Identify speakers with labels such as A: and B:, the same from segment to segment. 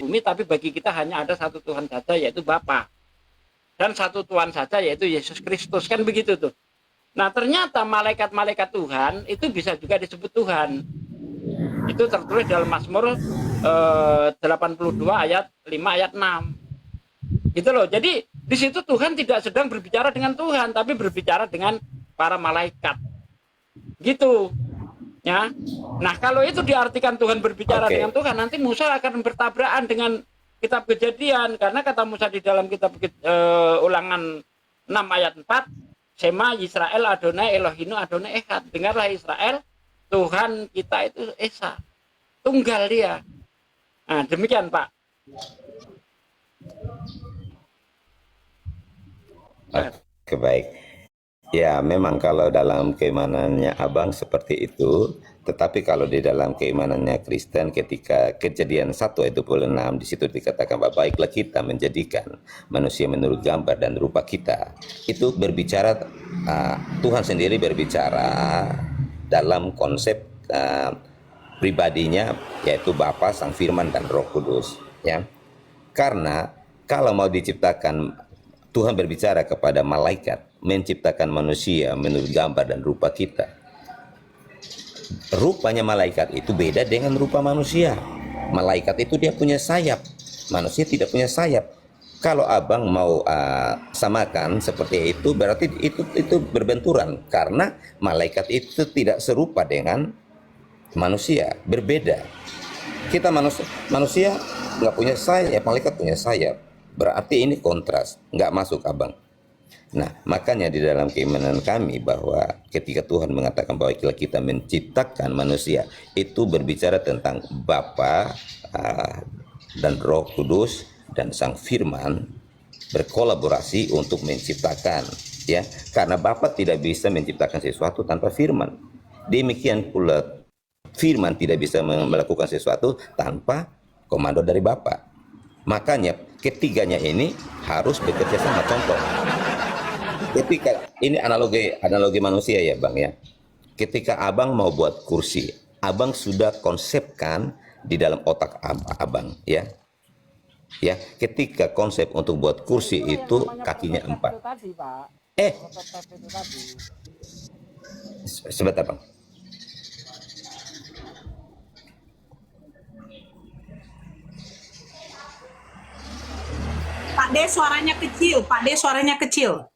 A: bumi, tapi bagi kita hanya ada satu Tuhan saja, yaitu Bapa. Dan satu Tuhan saja, yaitu Yesus Kristus. Kan begitu tuh. Nah, ternyata malaikat-malaikat Tuhan itu bisa juga disebut Tuhan. Itu tertulis dalam Mazmur 82 ayat 5 ayat 6. Gitu loh. Jadi di situ Tuhan tidak sedang berbicara dengan Tuhan, tapi berbicara dengan para malaikat. Gitu. Ya. Nah, kalau itu diartikan Tuhan berbicara dengan Tuhan, nanti Musa akan bertabrakan dengan kitab Kejadian, karena kata Musa di dalam kitab Ulangan 6 ayat 4, Sema Yisrael Adonai Elohinu Adonai Echad. Dengarlah Israel, Tuhan kita itu Esa. Tunggal dia. Nah, demikian, Pak.
B: Oke, baik. Ya, memang kalau dalam keimanannya Abang seperti itu, tetapi kalau di dalam keimanannya Kristen ketika Kejadian 1 ayat 26 di situ dikatakan bahwa baiklah kita menjadikan manusia menurut gambar dan rupa kita. Itu berbicara Tuhan sendiri berbicara dalam konsep pribadinya, yaitu Bapa, Sang Firman dan Roh Kudus, ya. Karena kalau mau diciptakan, Tuhan berbicara kepada malaikat menciptakan manusia menurut gambar dan rupa kita. Rupanya malaikat itu beda dengan rupa manusia. Malaikat itu dia punya sayap, manusia tidak punya sayap. Kalau Abang mau samakan seperti itu, berarti itu berbenturan, karena malaikat itu tidak serupa dengan manusia, berbeda. Kita manusia nggak punya sayap, malaikat punya sayap. Berarti ini kontras, nggak masuk Abang. Nah, makanya di dalam keimanan kami bahwa ketika Tuhan mengatakan bahwa kita menciptakan manusia, itu berbicara tentang Bapa dan Roh Kudus dan Sang Firman berkolaborasi untuk menciptakan, ya. Karena Bapa tidak bisa menciptakan sesuatu tanpa Firman. Demikian pula Firman tidak bisa melakukan sesuatu tanpa komando dari Bapa. Makanya ketiganya ini harus bekerja sama. Contoh, ketika ini analogi manusia ya Bang ya. Ketika Abang mau buat kursi, Abang sudah konsepkan di dalam otak Abang ya. Ya, ketika konsep untuk buat kursi itu kakinya 4. Sebentar Bang.
C: Pak D suaranya kecil, Pak D suaranya kecil.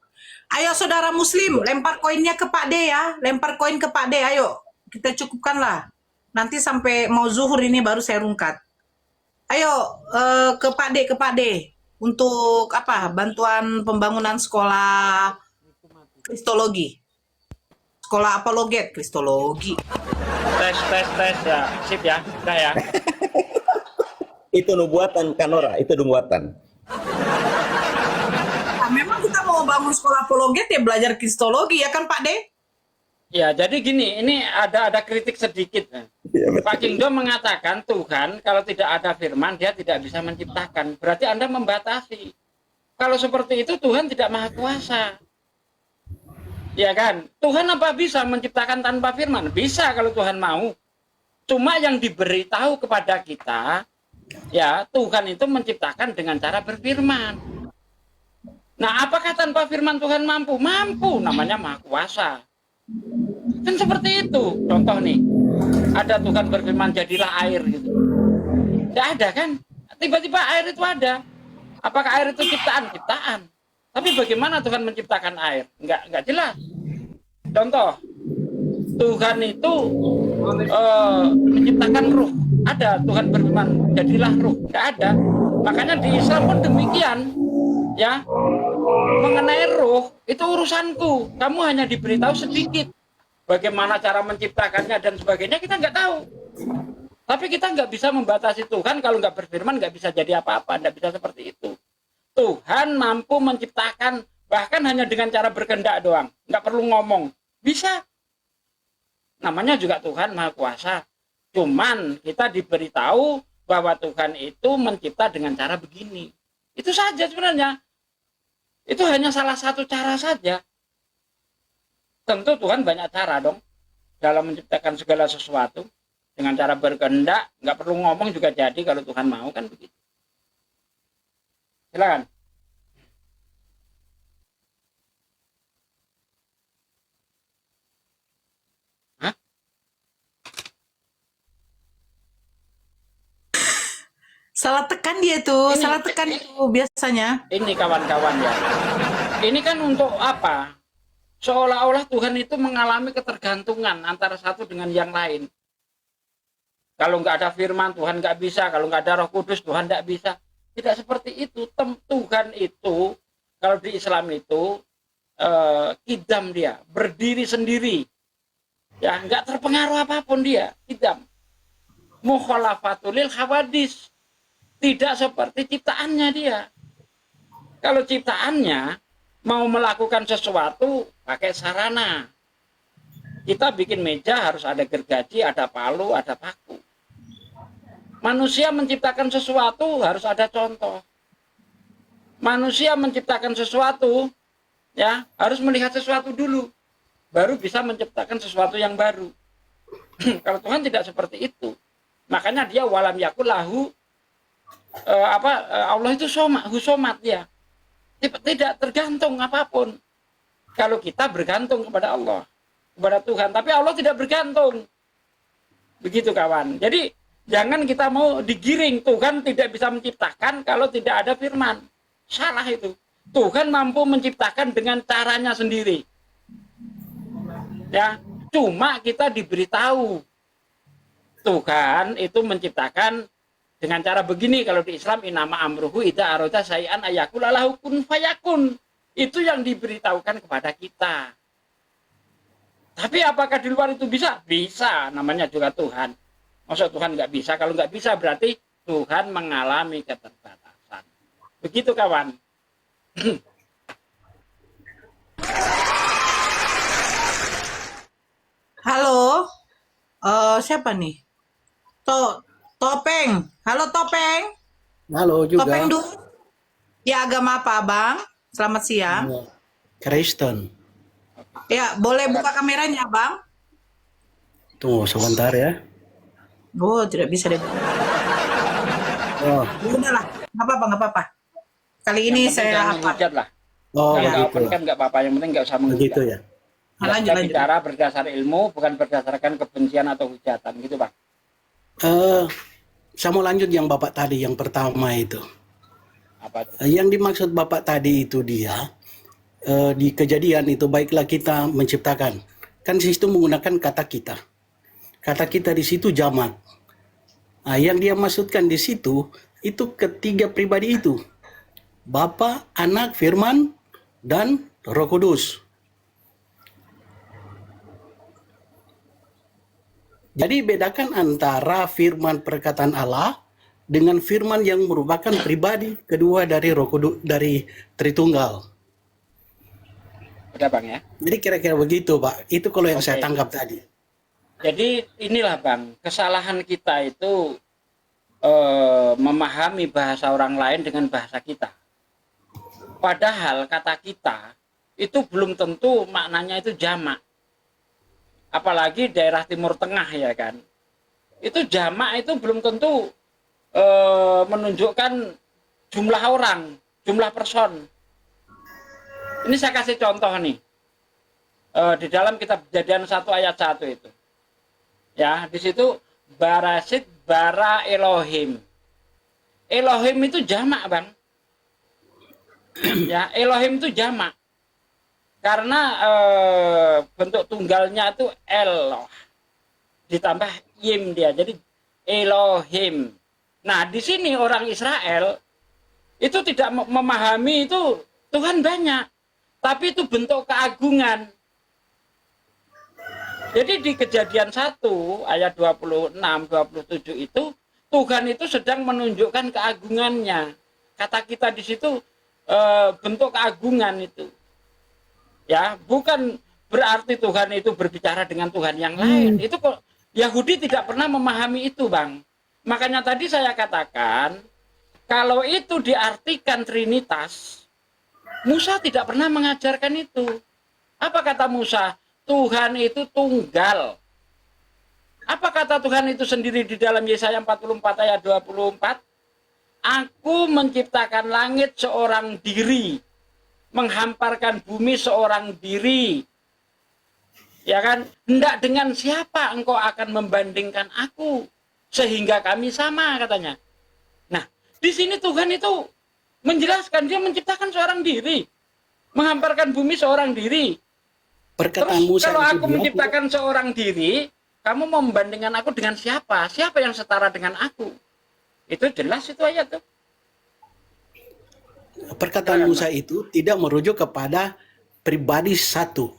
C: Ayo saudara muslim, lempar koinnya ke Pak D ya, lempar koin ke Pak D, ayo. Kita cukupkanlah. Nanti sampai mau zuhur ini baru saya rungkat. Ayo ke Pak D untuk apa? Bantuan pembangunan sekolah kristologi. Sekolah apologet kristologi.
A: Tes ya. Sip ya. Udah ya.
B: Itu nubuatan Kanora, itu nubuatan.
C: Nah, memang kita mau bangun sekolah apologet ya belajar kristologi ya kan Pak D?
A: Ya, jadi gini, ini ada kritik sedikit. Ya, Pak Kingdo mengatakan Tuhan kalau tidak ada firman dia tidak bisa menciptakan. Berarti Anda membatasi. Kalau seperti itu Tuhan tidak maha kuasa. Ya kan? Tuhan apa bisa menciptakan tanpa firman? Bisa kalau Tuhan mau. Cuma yang diberitahu kepada kita, ya Tuhan itu menciptakan dengan cara berfirman. Nah, apakah tanpa firman Tuhan mampu? Mampu, namanya maha kuasa. Kan seperti itu. Contoh nih, ada Tuhan berfirman jadilah air gitu. Tidak ada kan? Tiba-tiba air itu ada. Apakah air itu ciptaan? Ciptaan. Tapi bagaimana Tuhan menciptakan air? Enggak jelas. Contoh, Tuhan itu menciptakan ruh. Ada Tuhan berfirman jadilah ruh. Tidak ada. Makanya di Islam pun demikian. Ya, mengenai ruh itu urusanku. Kamu hanya diberitahu sedikit. Bagaimana cara menciptakannya dan sebagainya kita nggak tahu. Tapi kita nggak bisa membatasi Tuhan. Kalau nggak berfirman nggak bisa jadi apa-apa. Nggak bisa seperti itu. Tuhan mampu menciptakan bahkan hanya dengan cara berkehendak doang. Nggak perlu ngomong. Bisa. Namanya juga Tuhan Maha Kuasa. Cuman kita diberitahu bahwa Tuhan itu mencipta dengan cara begini. Itu saja sebenarnya. Itu hanya salah satu cara saja. Tentu Tuhan banyak cara dong dalam menciptakan segala sesuatu. Dengan cara berkehendak, nggak perlu ngomong juga jadi kalau Tuhan mau kan begitu. Silakan. Hah?
C: Salah tekan dia tuh,
A: Ini-
C: salah tekan itu biasanya.
A: Ini kawan-kawan ya. Ini kan untuk apa? Seolah-olah Tuhan itu mengalami ketergantungan antara satu dengan yang lain. Kalau nggak ada firman, Tuhan nggak bisa. Kalau nggak ada Roh Kudus, Tuhan nggak bisa. Tidak seperti itu. Tuhan itu, kalau di Islam itu, kidam dia, berdiri sendiri. Ya, nggak terpengaruh apapun dia, kidam. Mukhalafatulil hawadis. Tidak seperti ciptaannya dia. Kalau ciptaannya mau melakukan sesuatu pakai sarana. Kita bikin meja harus ada gergaji, ada palu, ada paku. Manusia menciptakan sesuatu harus ada contoh. Manusia menciptakan sesuatu ya harus melihat sesuatu dulu, baru bisa menciptakan sesuatu yang baru. Kalau Tuhan tidak seperti itu. Makanya dia walam yakul lahu Allah itu husomat ya. Tidak tergantung apapun. Kalau kita bergantung kepada Allah, kepada Tuhan, tapi Allah tidak bergantung. Begitu kawan. Jadi jangan kita mau digiring. Tuhan tidak bisa menciptakan kalau tidak ada firman. Salah itu. Tuhan mampu menciptakan dengan caranya sendiri. Ya, cuma kita diberitahu Tuhan itu menciptakan dengan cara begini. Kalau di Islam inama amruhu idza arada syai'an ayakula lahu kun fayakun. Itu yang diberitahukan kepada kita. Tapi apakah di luar itu bisa? Bisa, namanya juga Tuhan. Maksud Tuhan nggak bisa? Kalau nggak bisa berarti Tuhan mengalami keterbatasan. Begitu kawan.
C: Halo, siapa nih? Topeng. Halo Topeng.
D: Halo juga.
C: Topeng dulu. Ya agama apa Bang? Selamat siang.
D: Kristen.
C: Ya boleh buka kameranya Bang?
D: Tunggu sebentar ya.
C: Oh tidak bisa deh.
D: Oh,
C: Udahlah, nggak apa-apa, nggak apa-apa. Kali ini
A: Yang penting
C: saya
A: jangan
C: apa?
A: menghujat lah.
D: oh
A: Kalau nggak
D: begitu.
A: open kan nggak apa-apa. Yang penting nggak usah menghujat.
D: Begitu ya.
A: Ya,
C: Lanjut,
A: kita
C: lanjut.
A: bicara berdasar ilmu, bukan berdasarkan kebencian atau hujatan, gitu Bang.
D: Saya mau lanjut yang Bapak tadi yang pertama itu.
A: Apa?
D: Yang dimaksud Bapak tadi itu dia di kejadian itu baiklah kita menciptakan. Kan di situ menggunakan kata kita. Kata kita di situ jamak. Nah, yang dia maksudkan di situ itu ketiga pribadi itu. Bapa, Anak, Firman, dan Roh Kudus. Jadi bedakan antara firman perkataan Allah dengan firman yang merupakan pribadi kedua dari Roh Kudus, dari Tritunggal.
A: Udah Bang ya.
D: Jadi kira-kira begitu, Pak. Itu kalau yang saya
A: Oke.
D: tangkap tadi.
A: Jadi inilah Bang, kesalahan kita itu memahami bahasa orang lain dengan bahasa kita. Padahal kata kita itu belum tentu maknanya itu jamak. Apalagi daerah Timur Tengah ya kan. Itu jamak itu belum tentu menunjukkan jumlah orang, jumlah person. Ini saya kasih contoh nih. Di dalam kitab Kejadian 1 ayat 1 itu. Ya, di situ Barasit bara Elohim. Elohim itu jamak, Bang. Ya, Elohim itu jamak. Karena bentuk tunggalnya itu Eloh. Ditambah Yim dia. Jadi Elohim. Nah, di sini orang Israel itu tidak memahami itu Tuhan banyak. Tapi itu bentuk keagungan. Jadi di Kejadian 1 ayat 26 27 itu Tuhan itu sedang menunjukkan keagungannya. Kata kita di situ bentuk keagungan itu. Ya, bukan berarti Tuhan itu berbicara dengan Tuhan yang lain. Itu kok Yahudi tidak pernah memahami itu, Bang. Makanya tadi saya katakan kalau itu diartikan Trinitas, Musa tidak pernah mengajarkan itu. Apa kata Musa? Tuhan itu tunggal. Apa kata Tuhan itu sendiri di dalam Yesaya 44 ayat 24? Aku menciptakan langit seorang diri, menghamparkan bumi seorang diri. Ya kan? Hendak dengan siapa engkau akan membandingkan aku sehingga kami sama, katanya. Nah, di sini Tuhan itu menjelaskan dia menciptakan seorang diri, menghamparkan bumi seorang diri.
D: Perkataan
A: Terus
D: Musa
A: kalau
D: itu
A: aku
D: dia
A: menciptakan seorang diri, kamu mau membandingkan aku dengan siapa? Siapa yang setara dengan aku? Itu jelas itu ayat tuh.
D: perkataan Musa itu tidak merujuk kepada pribadi satu.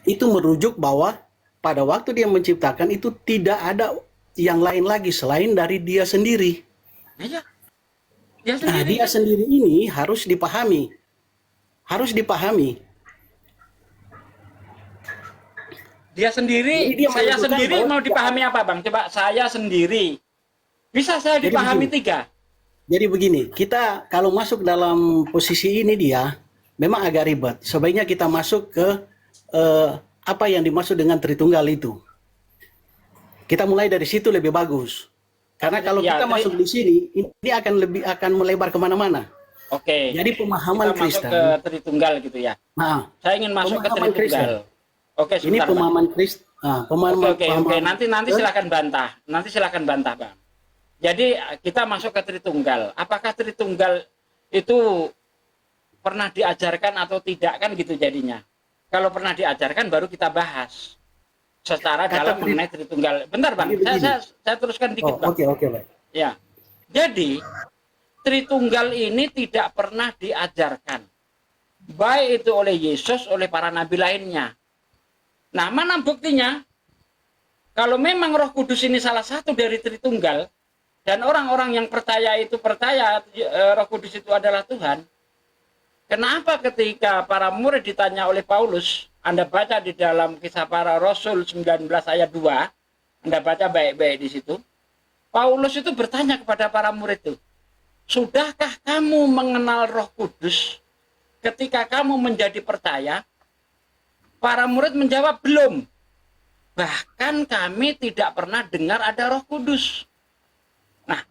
D: Itu merujuk bahwa pada waktu dia menciptakan itu tidak ada yang lain lagi selain dari dia sendiri.
A: Iya. Dia
D: Nah,
A: sendiri.
D: dia sendiri ini harus dipahami. Harus dipahami.
A: Dia sendiri,
D: Jadi dia
A: saya
D: menunjukkan
A: sendiri
D: bahwa
A: mau dipahami apa, Bang? Coba saya sendiri. Bisa saya
D: Jadi
A: dipahami
D: begini.
A: tiga?
D: Jadi begini, kita kalau masuk dalam posisi ini dia memang agak ribet. Sebaiknya kita masuk ke apa yang dimaksud dengan Tritunggal itu. Kita mulai dari situ lebih bagus. Karena kalau
A: Ya,
D: kita masuk di sini, ini akan melebar kemana-mana.
A: Oke.
D: Jadi pemahaman
A: Kita
D: Kristen.
A: masuk ke Tritunggal gitu ya.
D: Nah,
A: Saya ingin masuk ke
D: pemahaman
A: Tritunggal. Oke,
D: ini
A: sebentar, Bang.
D: pemahaman Kristen.
A: Oke. Nanti silakan bantah. Nanti silakan bantah, Bang. Jadi kita masuk ke Tritunggal. Apakah Tritunggal itu pernah diajarkan atau tidak, kan gitu jadinya. Kalau pernah diajarkan baru kita bahas secara dalam mengenai Tritunggal. Bentar, Bang. Saya teruskan dikit, Bang.
D: Oke, Pak.
A: Ya. Jadi Tritunggal ini tidak pernah diajarkan, baik itu oleh Yesus, oleh para nabi lainnya. Nah, mana buktinya? Kalau memang Roh Kudus ini salah satu dari Tritunggal, dan orang-orang yang percaya Roh Kudus itu adalah Tuhan, kenapa ketika para murid ditanya oleh Paulus, Anda baca di dalam Kisah Para Rasul 19 ayat 2, Anda baca baik-baik di situ, Paulus itu bertanya kepada para murid itu, sudahkah kamu mengenal Roh Kudus ketika kamu menjadi percaya? Para murid menjawab, belum. Bahkan kami tidak pernah dengar ada Roh Kudus. Nah,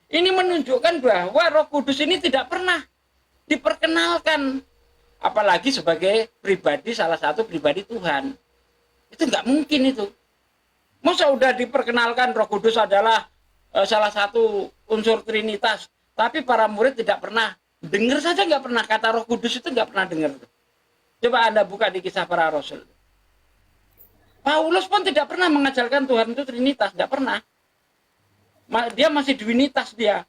A: ini menunjukkan bahwa Roh Kudus ini tidak pernah diperkenalkan, apalagi sebagai pribadi, salah satu pribadi Tuhan. Itu nggak mungkin itu. Masa udah diperkenalkan Roh Kudus adalah salah satu unsur Trinitas, tapi para murid tidak pernah dengar saja, nggak pernah kata Roh Kudus itu nggak pernah dengar. Coba Anda buka di Kisah Para Rasul. Paulus pun tidak pernah mengajarkan Tuhan itu Trinitas, tidak pernah. Dia masih Dwinitas dia.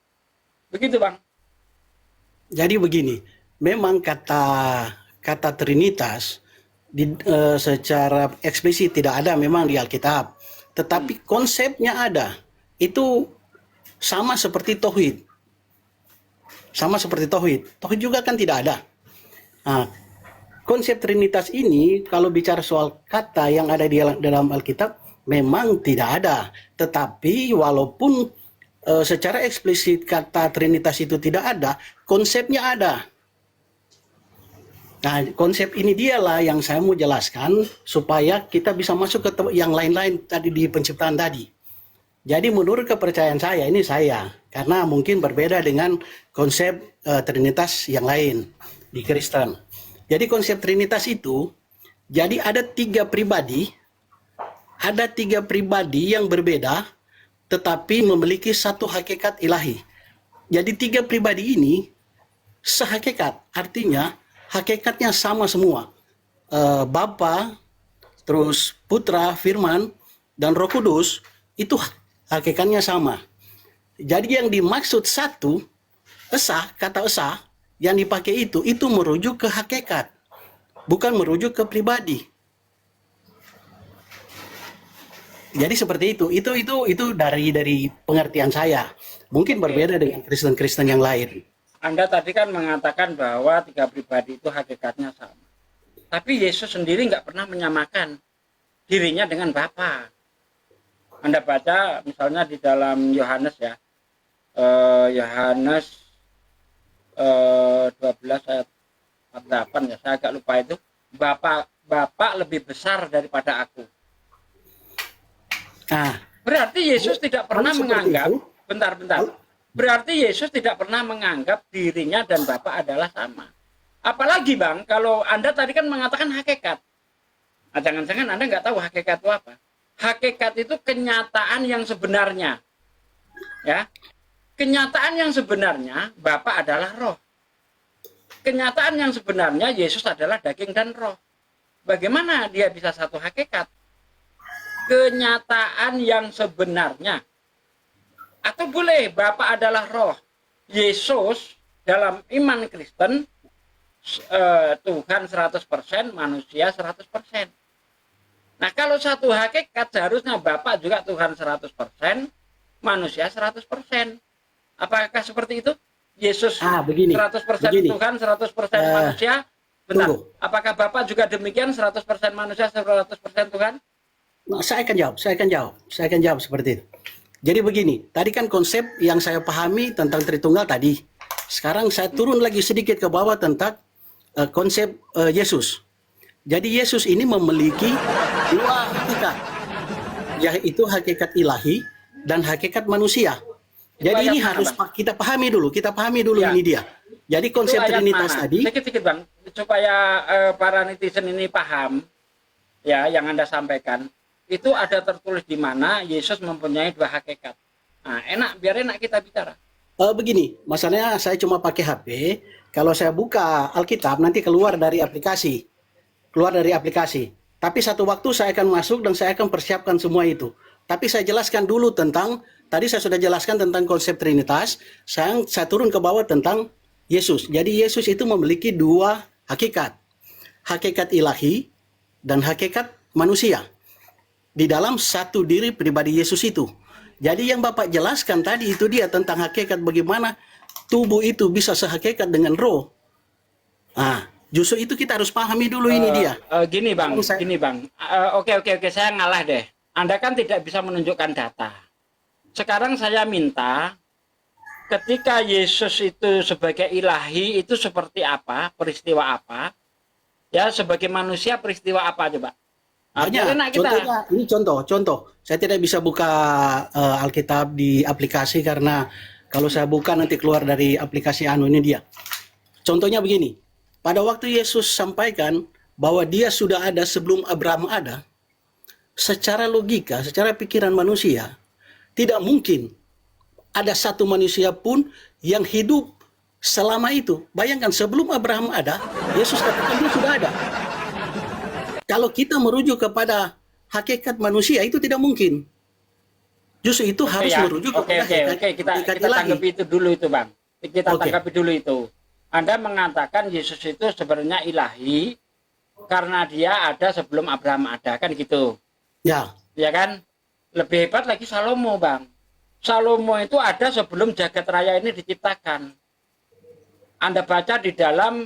A: Begitu, Bang.
D: Jadi begini, memang kata Trinitas secara eksplisit tidak ada memang di Alkitab, tetapi konsepnya ada. Itu sama seperti tauhid. Sama seperti tauhid. Tauhid juga kan tidak ada. Nah, konsep Trinitas ini kalau bicara soal kata yang ada di dalam Alkitab memang tidak ada. Tetapi walaupun secara eksplisit kata Trinitas itu tidak ada, konsepnya ada. Nah, konsep ini dialah yang saya mau jelaskan supaya kita bisa masuk ke yang lain-lain tadi di penciptaan tadi. Jadi menurut kepercayaan saya, ini saya, karena mungkin berbeda dengan konsep Trinitas yang lain di Kristen. Jadi konsep Trinitas itu, jadi ada tiga pribadi yang berbeda, tetapi memiliki satu hakikat ilahi. Jadi tiga pribadi ini sehakikat, artinya hakikatnya sama semua. Bapa, terus Putra, Firman, dan Roh Kudus, itu hakikatnya sama. Jadi yang dimaksud satu, esa, kata esa, yang dipakai itu merujuk ke hakikat, bukan merujuk ke pribadi. Jadi seperti itu. Itu dari pengertian saya. Mungkin berbeda dengan Kristen-Kristen yang lain.
A: Anda tadi kan mengatakan bahwa tiga pribadi itu hakikatnya sama. Tapi Yesus sendiri nggak pernah menyamakan dirinya dengan Bapa. Anda baca misalnya di dalam Yohanes ya, Yohanes 12 ayat 48 ya, saya agak lupa itu. Bapak lebih besar daripada aku.
D: Nah,
A: Berarti Yesus tidak pernah
D: seperti
A: menganggap,
D: itu.
A: bentar. Berarti Yesus tidak pernah menganggap dirinya dan Bapa adalah sama. Apalagi Bang, kalau Anda tadi kan mengatakan hakikat. Nah, jangan-jangan Anda nggak tahu hakikat itu apa. Hakikat itu kenyataan yang sebenarnya. Ya, kenyataan yang sebenarnya Bapa adalah roh. Kenyataan yang sebenarnya Yesus adalah daging dan roh. Bagaimana dia bisa satu hakikat? Kenyataan yang sebenarnya. Atau boleh Bapa adalah roh. Yesus dalam iman Kristen Tuhan 100%, manusia 100%. Nah, kalau satu hakikat seharusnya Bapa juga Tuhan 100%, manusia 100%. Apakah seperti itu? Yesus
D: begini,
A: 100%
D: begini.
A: Tuhan, 100% manusia. Bentar.
D: Tunggu.
A: Apakah Bapak juga demikian 100% manusia, 100% Tuhan?
D: Nah, saya akan jawab seperti itu. Jadi begini, tadi kan konsep yang saya pahami tentang Tritunggal tadi. Sekarang saya turun lagi sedikit ke bawah tentang konsep Yesus. Jadi Yesus ini memiliki dua hakikat, yaitu hakikat ilahi dan hakikat manusia. Jadi ini harus kita pahami dulu
A: Ya.
D: ini dia. Jadi konsep
A: Itu ayat
D: Trinitas
A: mana?
D: tadi,
A: Sedikit Bang, supaya para netizen ini paham ya yang Anda sampaikan. Itu ada tertulis di mana Yesus mempunyai dua hakikat. Nah, biar enak kita bicara.
D: begini, masalahnya saya cuma pakai HP. Kalau saya buka Alkitab nanti keluar dari aplikasi. Tapi satu waktu saya akan masuk dan saya akan persiapkan semua itu. Tapi saya jelaskan dulu tentang, tadi saya sudah jelaskan tentang konsep Trinitas, saya turun ke bawah tentang Yesus. Jadi Yesus itu memiliki dua hakikat. Hakikat ilahi dan hakikat manusia. Di dalam satu diri pribadi Yesus itu. Jadi yang Bapak jelaskan tadi itu dia tentang hakikat bagaimana tubuh itu bisa sehakikat dengan roh. Nah, justru itu kita harus pahami dulu ini dia.
A: Gini Bang. Oke, saya ngalah deh. Anda kan tidak bisa menunjukkan data. Sekarang saya minta, ketika Yesus itu sebagai ilahi, itu seperti apa, peristiwa apa? Ya, sebagai manusia peristiwa apa coba?
D: Banyak. Contohnya, ini contoh. Saya tidak bisa buka Alkitab di aplikasi karena kalau saya buka nanti keluar dari aplikasi ini dia. Contohnya begini. Pada waktu Yesus sampaikan bahwa dia sudah ada sebelum Abraham ada, secara logika, secara pikiran manusia, tidak mungkin ada satu manusia pun yang hidup selama itu. Bayangkan sebelum Abraham ada, Yesus katakan dia sudah ada. Kalau kita merujuk kepada hakikat manusia itu tidak mungkin. Justru itu harus merujuk kepada
A: kita tanggapi itu dulu itu Bang. Kita tanggapi dulu itu. Anda mengatakan Yesus itu sebenarnya ilahi karena dia ada sebelum Abraham ada, kan gitu. Ya. Ya kan? Lebih hebat lagi Salomo, Bang. Salomo itu ada sebelum jagat raya ini diciptakan. Anda baca di dalam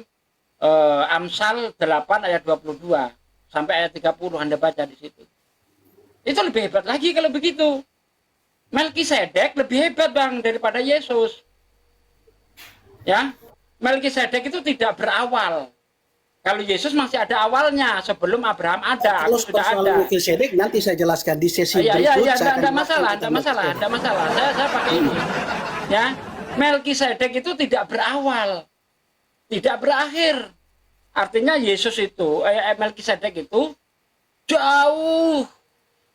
A: Amsal 8 ayat 22 sampai ayat 30 Anda baca di situ. Itu lebih hebat lagi kalau begitu. Melkisedek lebih hebat Bang daripada Yesus. Ya. Melkisedek itu tidak berawal. Kalau Yesus masih ada awalnya sebelum Abraham ada.
D: Kalau
A: sudah
D: soal
A: ada.
D: Melkisedek nanti saya jelaskan di sesi
A: Iya,
D: berikut.
A: tidak masalah. Saya pakai ini. Ya, Melkisedek itu tidak berawal, tidak berakhir. Artinya Yesus itu, Melkisedek itu jauh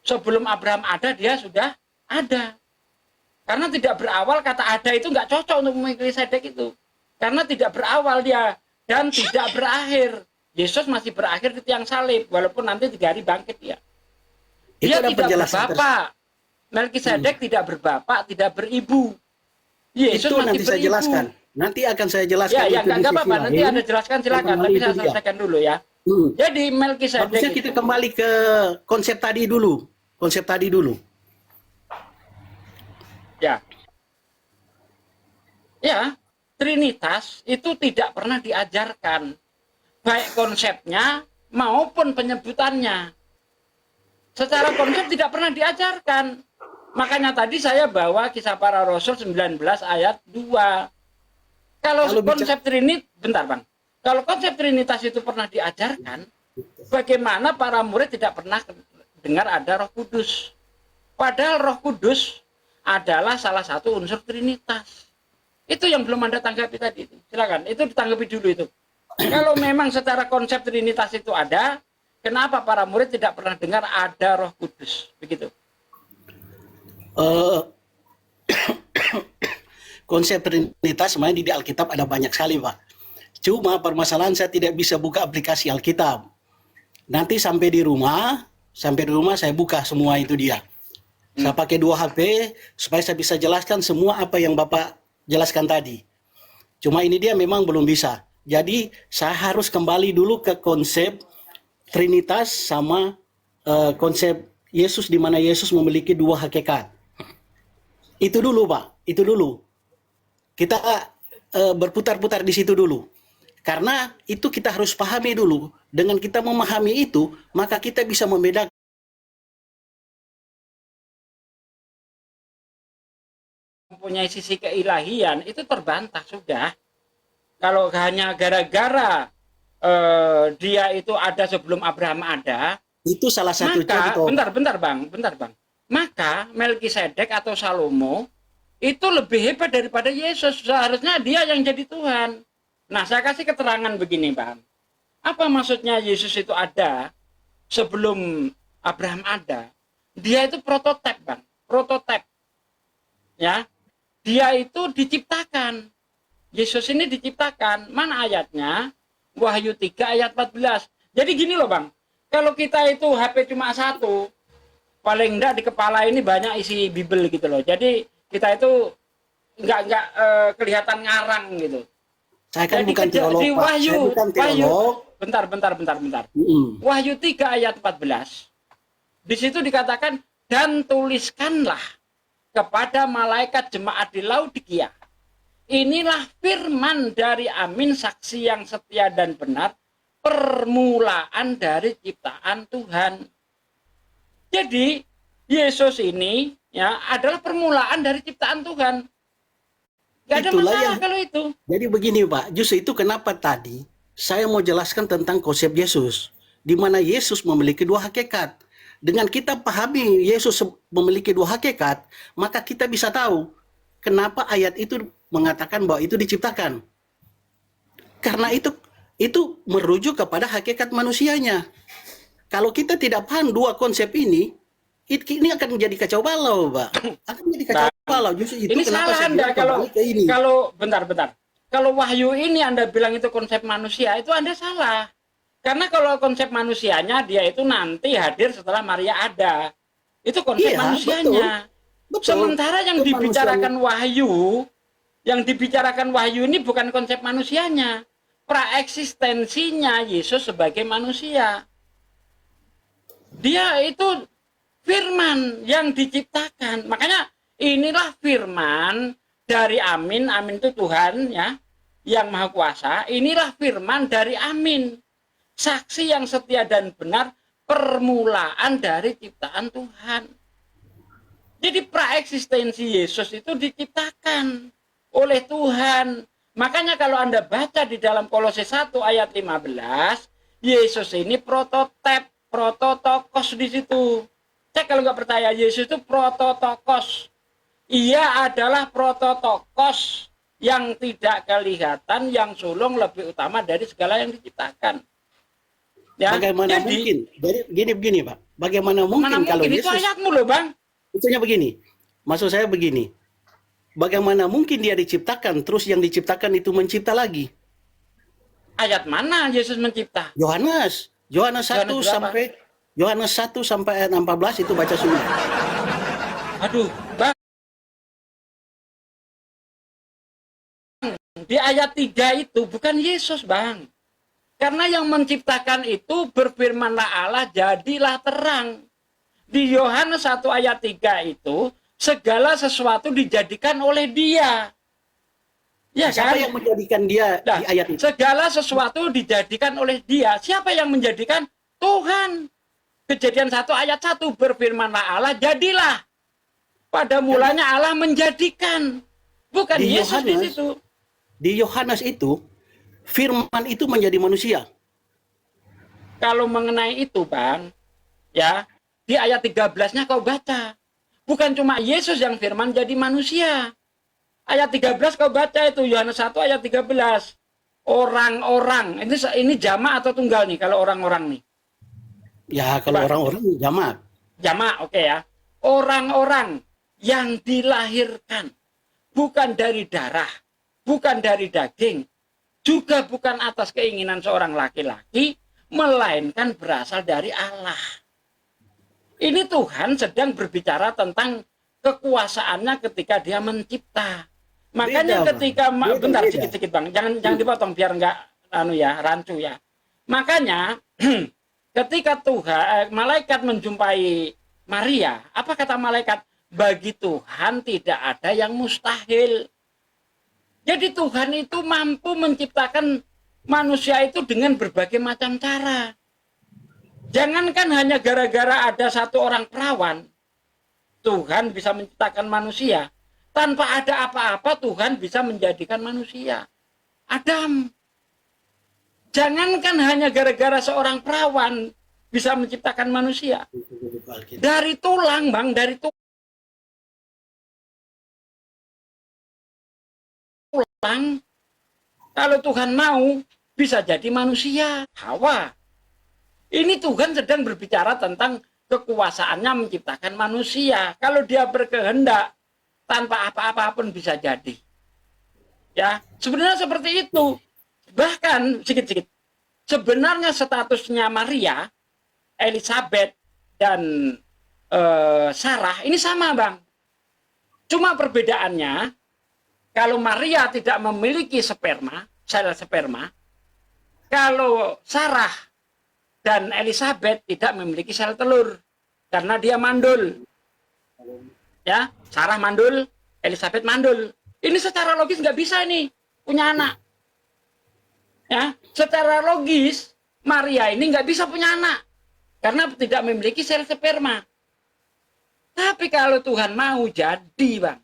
A: sebelum Abraham ada dia sudah ada. Karena tidak berawal, kata ada itu nggak cocok untuk Melkisedek itu. Karena tidak berawal dia dan tidak berakhir. Yesus masih berakhir di tiang salib, walaupun nanti 3 hari bangkit dia. Dia tidak berbapak. Melkisedek tidak berbapak, tidak beribu. Yesus
D: itu
A: masih
D: nanti
A: beribu.
D: Saya jelaskan. Nanti akan saya jelaskan.
A: Ya, nggak apa-apa. Nanti Anda jelaskan silakan. Tapi saya selesaikan dulu ya. Jadi Melkisedek.
D: Bagusnya kita kembali ke konsep tadi dulu.
A: Ya. Ya, Trinitas itu tidak pernah diajarkan, baik konsepnya maupun penyebutannya. Secara konsep tidak pernah diajarkan. Makanya tadi saya bawa Kisah Para Rasul 19 ayat 2. Kalau konsep Trinitas, bentar Bang. Kalau konsep Trinitas itu pernah diajarkan, bagaimana para murid tidak pernah dengar ada Roh Kudus? Padahal Roh Kudus adalah salah satu unsur Trinitas. Itu yang belum Anda tanggapi tadi. Silakan, itu ditanggapi dulu itu. Kalau memang secara konsep Trinitas itu ada, kenapa para murid tidak pernah dengar ada Roh Kudus? Begitu.
D: Eh, konsep Trinitas sebenarnya di Alkitab ada banyak sekali, Pak. Cuma permasalahan saya tidak bisa buka aplikasi Alkitab. Nanti sampai di rumah saya buka semua itu dia. Saya pakai 2 HP supaya saya bisa jelaskan semua apa yang Bapak jelaskan tadi. Cuma ini dia memang belum bisa. Jadi saya harus kembali dulu ke konsep Trinitas sama konsep Yesus, di mana Yesus memiliki 2 hakikat. Itu dulu, Pak. Itu dulu. Kita berputar-putar di situ dulu. Karena itu kita harus pahami dulu. Dengan kita memahami itu, maka kita bisa membedakan.
A: Mempunyai sisi keilahian itu terbantah sudah. Kalau hanya gara-gara dia itu ada sebelum Abraham ada,
D: Itu salah satu
A: maka
D: contoh.
A: bentar bang. Maka Melkisedek atau Salomo itu lebih hebat daripada Yesus. Seharusnya dia yang jadi Tuhan. Nah, saya kasih keterangan begini, Bang. Apa maksudnya Yesus itu ada sebelum Abraham ada? Dia itu prototipe, Bang. Prototipe. Ya. Dia itu diciptakan. Yesus ini diciptakan. Mana ayatnya? Wahyu 3 ayat 14. Jadi gini loh, Bang. Kalau kita itu HP cuma satu, paling enggak di kepala ini banyak isi Bible gitu loh. Jadi kita itu enggak kelihatan ngarang gitu.
D: Saya kan
A: Jadi
D: bukan teolog,
A: di
D: Pak.
A: Wahyu,
D: Saya bukan teolog.
A: bentar. Wahyu 3 ayat 14. Di situ dikatakan, dan tuliskanlah kepada malaikat jemaat di Laodikia. Inilah firman dari Amin, saksi yang setia dan benar, permulaan dari ciptaan Tuhan. Jadi Yesus ini ya adalah permulaan dari ciptaan Tuhan. Gak ada
D: Itulah
A: masalah
D: yang-
A: kalau itu.
D: Jadi begini, Pak. Justru itu kenapa tadi saya mau jelaskan tentang konsep Yesus, di mana Yesus memiliki 2 hakikat. Dengan kita pahami Yesus memiliki 2 hakikat, maka kita bisa tahu kenapa ayat itu mengatakan bahwa itu diciptakan. Karena itu merujuk kepada hakikat manusianya. Kalau kita tidak paham 2 konsep ini akan menjadi kacau balau, Pak. Akan menjadi kacau balau. Justru itu
A: Ini
D: kenapa
A: salah
D: saya
A: Anda
D: bilang kembali ke ini.
A: kalau bentar. Kalau Wahyu ini Anda bilang itu konsep manusia, itu Anda salah. Karena kalau konsep manusianya dia itu nanti hadir setelah Maria ada. Itu konsep
D: Iya,
A: manusianya.
D: betul.
A: Sementara yang
D: Itu
A: dibicarakan Wahyu ini bukan konsep manusianya. Praeksistensinya Yesus sebagai manusia. Dia itu firman yang diciptakan. Makanya inilah firman dari Amin. Amin itu Tuhan ya, yang Maha Kuasa. Inilah firman dari Amin, saksi yang setia dan benar, permulaan dari ciptaan Tuhan. Jadi praeksistensi Yesus itu diciptakan oleh Tuhan. Makanya kalau Anda baca di dalam Kolose 1 ayat 15, Yesus ini prototokos di situ. Cek kalau nggak percaya, Yesus itu prototokos. Ia adalah prototokos yang tidak kelihatan, yang sulung lebih utama dari segala yang diciptakan. Ya,
D: Bagaimana
A: jadi,
D: mungkin? Jadi begini, Pak. Bagaimana mungkin
A: mana
D: kalau
A: mungkin itu
D: Yesus?
A: ayatmu loh, Bang.
D: Maksudnya begini. Maksud saya begini. Bagaimana mungkin dia diciptakan terus yang diciptakan itu mencipta lagi?
A: Ayat mana Yesus mencipta?
D: Yohanes 1
A: Yohanes berapa?
D: sampai ayat 14 itu baca semua.
A: Aduh, Bang. Di ayat 3 itu bukan Yesus, Bang. Karena yang menciptakan itu berfirmanlah Allah, jadilah terang. Di Yohanes 1 ayat 3 itu segala sesuatu dijadikan oleh Dia. Ya
D: Siapa
A: kan?
D: yang menjadikan dia
A: Nah,
D: di ayat itu?
A: segala sesuatu dijadikan oleh Dia. Siapa yang menjadikan? Tuhan. Kejadian 1 ayat 1 berfirmanlah Allah, jadilah. Pada mulanya Allah menjadikan. Bukan
D: Di
A: Yesus di
D: Yohanes,
A: situ.
D: Di Yohanes itu firman itu menjadi manusia.
A: Kalau mengenai itu, Bang, ya, di ayat 13-nya kau baca. Bukan cuma Yesus yang firman jadi manusia. Ayat 13 kau baca itu, Yohanes 1 ayat 13. Orang-orang, ini jamak atau tunggal nih kalau orang-orang nih?
D: Ya, kalau
A: Coba.
D: orang-orang jamak.
A: Jamak, oke ya. Orang-orang yang dilahirkan bukan dari darah, bukan dari daging, juga bukan atas keinginan seorang laki-laki, melainkan berasal dari Allah. Ini Tuhan sedang berbicara tentang kekuasaannya ketika dia mencipta. Makanya
D: Beda,
A: ketika
D: Bang.
A: bentar
D: Beda.
A: sedikit Bang, jangan dipotong biar enggak rancu ya. Makanya ketika Tuhan malaikat menjumpai Maria, apa kata malaikat? Bagi Tuhan tidak ada yang mustahil. Jadi Tuhan itu mampu menciptakan manusia itu dengan berbagai macam cara. Jangankan hanya gara-gara ada satu orang perawan, Tuhan bisa menciptakan manusia. Tanpa ada apa-apa, Tuhan bisa menjadikan manusia. Adam. Jangankan hanya gara-gara seorang perawan bisa menciptakan manusia. Dari tulang, Bang, dari tulang. Kalau Tuhan mau, bisa jadi manusia. Hawa. Ini Tuhan sedang berbicara tentang kekuasaannya menciptakan manusia. Kalau dia berkehendak, tanpa apa-apa pun bisa jadi. Ya, sebenarnya seperti itu. Bahkan sedikit-sedikit. Sebenarnya statusnya Maria, Elizabeth, dan Sarah ini sama, Bang. Cuma perbedaannya, kalau Maria tidak memiliki sperma, sel sperma, kalau Sarah dan Elizabeth tidak memiliki sel telur karena dia mandul. Ya, Sarah mandul, Elizabeth mandul. Ini secara logis nggak bisa ini punya anak. Ya, secara logis Maria ini nggak bisa punya anak karena tidak memiliki sel sperma. Tapi kalau Tuhan mau jadi, Bang.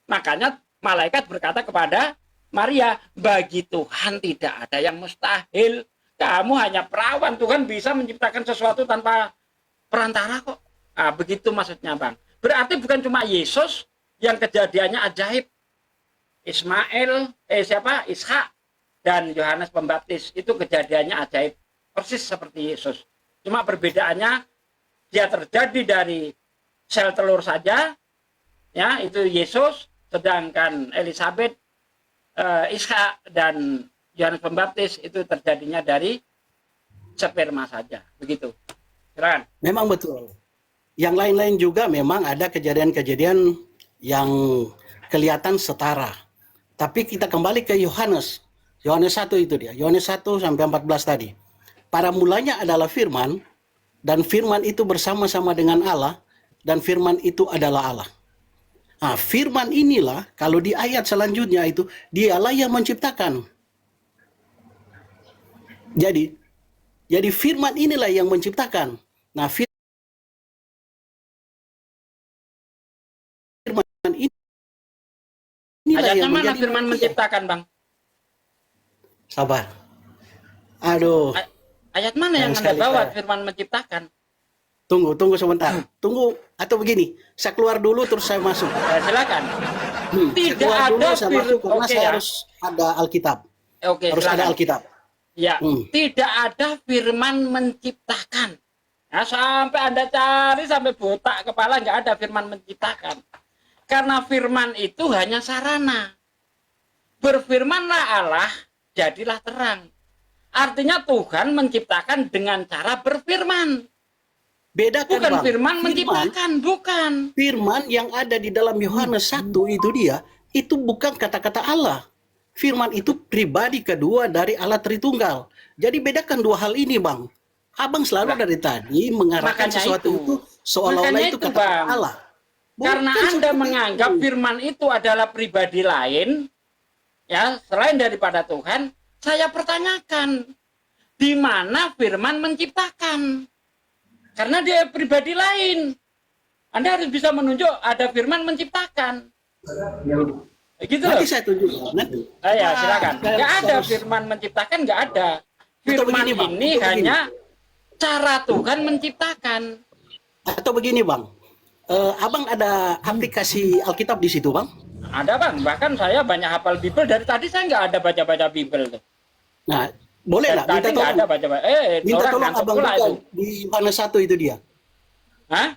A: Makanya malaikat berkata kepada Maria, bagi Tuhan tidak ada yang mustahil. Kamu hanya perawan, Tuhan bisa menciptakan sesuatu tanpa perantara kok. Nah, begitu maksudnya, Bang. Berarti bukan cuma Yesus yang kejadiannya ajaib. Ishak dan Yohanes Pembaptis itu kejadiannya ajaib. Persis seperti Yesus. Cuma perbedaannya dia terjadi dari sel telur saja, ya, itu Yesus, sedangkan Elizabeth, Ishak dan Yohanes Pembaptis itu terjadinya dari sperma saja, begitu. Silakan.
D: Memang betul. Yang lain-lain juga memang ada kejadian-kejadian yang kelihatan setara. Tapi kita kembali ke Yohanes. Yohanes 1 itu dia. Yohanes 1 sampai 14 tadi. Pada mulanya adalah firman, dan firman itu bersama-sama dengan Allah, dan firman itu adalah Allah. Nah, firman inilah, kalau di ayat selanjutnya itu, dialah yang menciptakan. Jadi firman inilah yang menciptakan. Nah, firman inilah
A: Ayatnya
D: yang
A: mana
D: menjadi
A: firman
D: manusia.
A: menciptakan, Bang?
D: Sabar. Aduh.
A: Ayat mana yang Anda
D: sekali,
A: bawa
D: Pak.
A: firman menciptakan?
D: Tunggu sebentar. Tunggu, atau begini, saya keluar dulu terus saya masuk.
A: Silakan.
D: Saya
A: Tidak
D: keluar dulu,
A: ada
D: saya masuk karena
A: oke
D: saya
A: ya.
D: harus ada Alkitab.
A: Oke,
D: Harus ada
A: silakan.
D: Alkitab.
A: Ya, tidak ada firman menciptakan. Nah, sampai Anda cari sampai botak kepala nggak ada firman menciptakan. Karena firman itu hanya sarana. Berfirmanlah Allah, jadilah terang. Artinya Tuhan menciptakan dengan cara berfirman.
D: Bedakan,
A: Bukan
D: Bang.
A: firman menciptakan, bukan.
D: Firman yang ada di dalam Yohanes 1 itu dia, itu bukan kata-kata Allah. Firman itu pribadi kedua dari Allah Tritunggal. Jadi bedakan dua hal ini, Bang. Abang selalu dari tadi mengarahkan
A: makanya
D: sesuatu itu seolah-olah
A: Makanya
D: itu
A: itu,
D: kata
A: Bang.
D: Allah.
A: Karena
D: Bukan
A: Anda
D: seperti
A: menganggap
D: itu.
A: firman itu adalah pribadi lain, ya, selain daripada Tuhan, saya pertanyakan, di mana firman menciptakan? Karena dia pribadi lain. Anda harus bisa menunjuk ada firman menciptakan. Gitu loh.
D: Nanti saya tunjukkan. Nanti.
A: Ya, silakan.
D: Saya
A: Nggak ada
D: harus-
A: firman menciptakan, nggak ada.
D: Atau
A: Firman
D: begini, Bang.
A: ini
D: Atau begini.
A: hanya cara Tuhan menciptakan.
D: Atau begini, Bang. Abang ada aplikasi Alkitab di situ, Bang?
A: Ada Bang, bahkan saya banyak hafal Bible, dari tadi saya nggak ada baca-baca Bible tuh.
D: Nah, boleh
A: Dari
D: nggak minta
A: tadi nggak ada
D: tolong?
A: baca-baca.
D: Minta
A: Orang
D: tolong
A: ngantuk
D: abang
A: pula
D: buka
A: itu.
D: di Yohanes 1 itu dia.
A: Hah?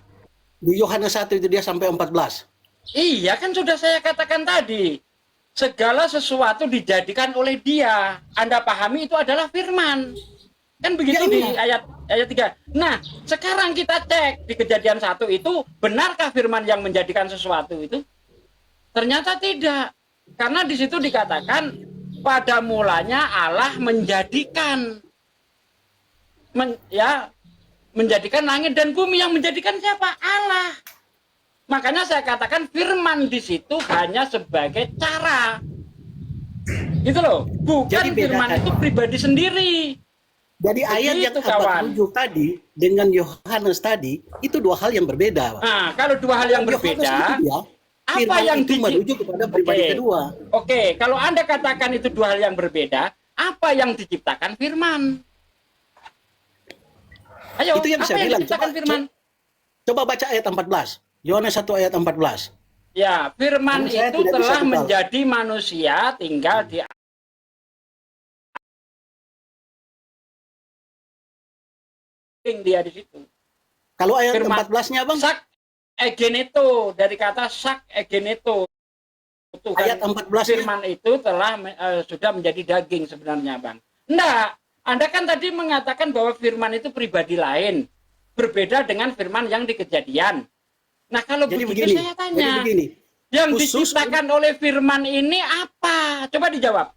D: Di Yohanes 1 itu dia sampai 14.
A: Iya kan sudah saya katakan tadi. Segala sesuatu dijadikan oleh Dia. Anda pahami itu adalah firman. Kan begitu
D: Ya,
A: di
D: iya.
A: ayat 3. Nah, sekarang kita cek di Kejadian 1 itu, benarkah firman yang menjadikan sesuatu itu? Ternyata tidak. Karena di situ dikatakan pada mulanya Allah menjadikan menjadikan langit dan bumi. Yang menjadikan siapa? Allah. Makanya saya katakan firman di situ hanya sebagai cara. Gitu loh. Bukan
D: Jadi
A: firman
D: bedakan.
A: itu pribadi sendiri.
D: Jadi ayat yang
A: Begitu,
D: abang
A: kawan.
D: rujuk tadi dengan Yohanes tadi itu dua hal yang berbeda, Pak.
A: Nah, kalau dua hal yang
D: Yohanes
A: berbeda,
D: itu dia,
A: apa
D: firman
A: yang
D: itu merujuk kepada pribadi
A: Oke.
D: kedua.
A: Oke, kalau Anda katakan itu dua hal yang berbeda, apa yang diciptakan firman? Ayo,
D: Itu yang
A: apa
D: saya
A: yang
D: bilang.
A: diciptakan firman?
D: Coba baca ayat 14. Yohanes 1 ayat 14.
A: Ya, firman
D: Karena saya
A: itu
D: tidak bisa
A: telah
D: kebal.
A: menjadi manusia tinggal di dia di situ.
D: Kalau ayat
A: Firman.
D: 14-nya, Bang?
A: Sak egeneto, dari kata sak egeneto. Tuhan,
D: Ayat 14-nya.
A: firman itu telah sudah menjadi daging sebenarnya, Bang. Enggak, Anda kan tadi mengatakan bahwa firman itu pribadi lain, berbeda dengan firman yang di Kejadian. Nah, kalau
D: Jadi
A: begitu
D: begini.
A: saya
D: Jadi
A: tanya,
D: begini.
A: yang
D: Khusus
A: diciptakan oleh firman ini apa? Coba dijawab.